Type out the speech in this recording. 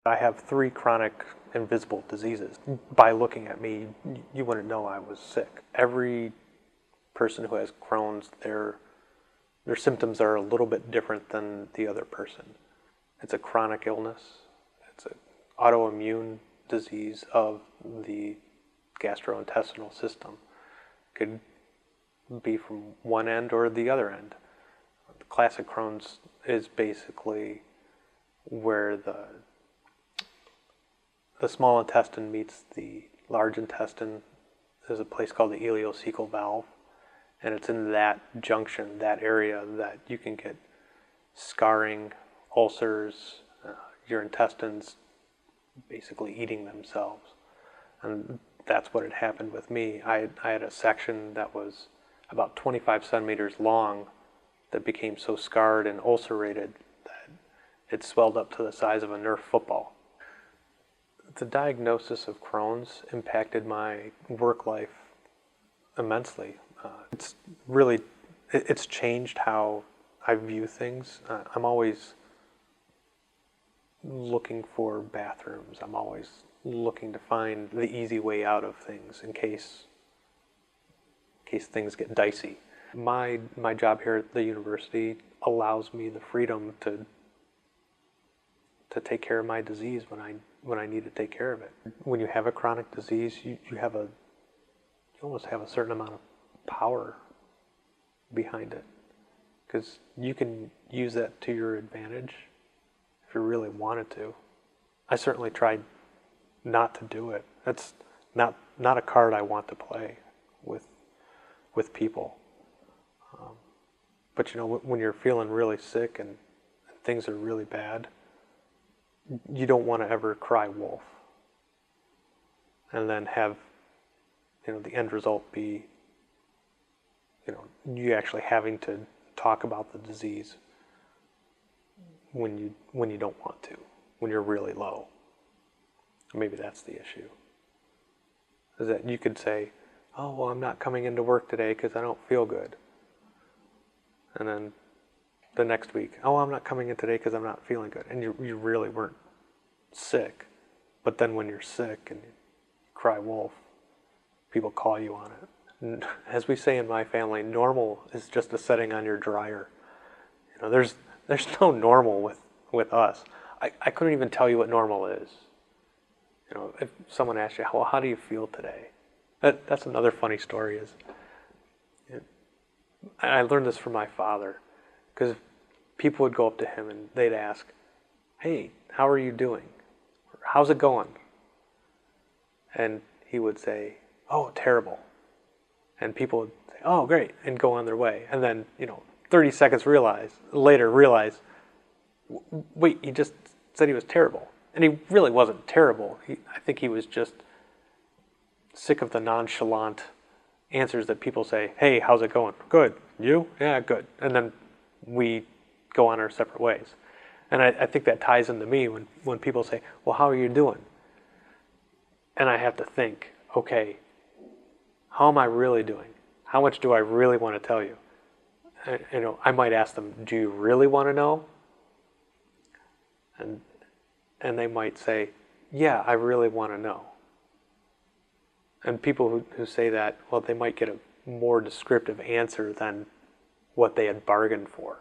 I have 3 chronic invisible diseases. By looking at me, you wouldn't know I was sick. Every person who has Crohn's, their symptoms are a little bit different than the other person. It's a chronic illness. It's an autoimmune disease of the gastrointestinal system. It could be from one end or the other end. The classic Crohn's is basically where the small intestine meets the large intestine. There's a place called the ileocecal valve, and it's in that junction, that area, that you can get scarring, ulcers, your intestines basically eating themselves. And that's what had happened with me. I had a section that was about 25 centimeters long that became so scarred and ulcerated that it swelled up to the size of a Nerf football. The diagnosis of Crohn's impacted my work life immensely. It's changed how I view things. I'm always looking for bathrooms. I'm always looking to find the easy way out of things in case things get dicey. My job here at the university allows me the freedom to take care of my disease when I need to take care of it. When you have a chronic disease, you almost have a certain amount of power behind it, because you can use that to your advantage if you really wanted to. I certainly tried not to do it. That's not a card I want to play with people. But you know, when you're feeling really sick and things are really bad, you don't want to ever cry wolf and then have, you know, the end result be, you know, you actually having to talk about the disease when you don't want to, when you're really low. Maybe that's the issue. Is that you could say, oh, well, I'm not coming into work today because I don't feel good. And then the next week, oh, I'm not coming in today because I'm not feeling good. And you really weren't sick. But then when you're sick and you cry wolf, people call you on it. And as we say in my family, normal is just a setting on your dryer. You know, there's no normal with us. I couldn't even tell you what normal is. You know, if someone asks you, well, how do you feel today? That's another funny story. Is I learned this from my father, because people would go up to him and they'd ask, hey, how are you doing? Or, how's it going? And he would say, oh, terrible. And people would say, oh, great, and go on their way. And then, you know, 30 seconds later realize, wait, he just said he was terrible. And he really wasn't terrible. I think he was just sick of the nonchalant answers that people say, hey, how's it going? Good. You? Yeah, good. And then we go on our separate ways. And I think that ties into me when people say, well, how are you doing? And I have to think, okay, how am I really doing? How much do I really want to tell you? You know, I might ask them, do you really want to know? And they might say, yeah, I really want to know. And people who say that, well, they might get a more descriptive answer than what they had bargained for.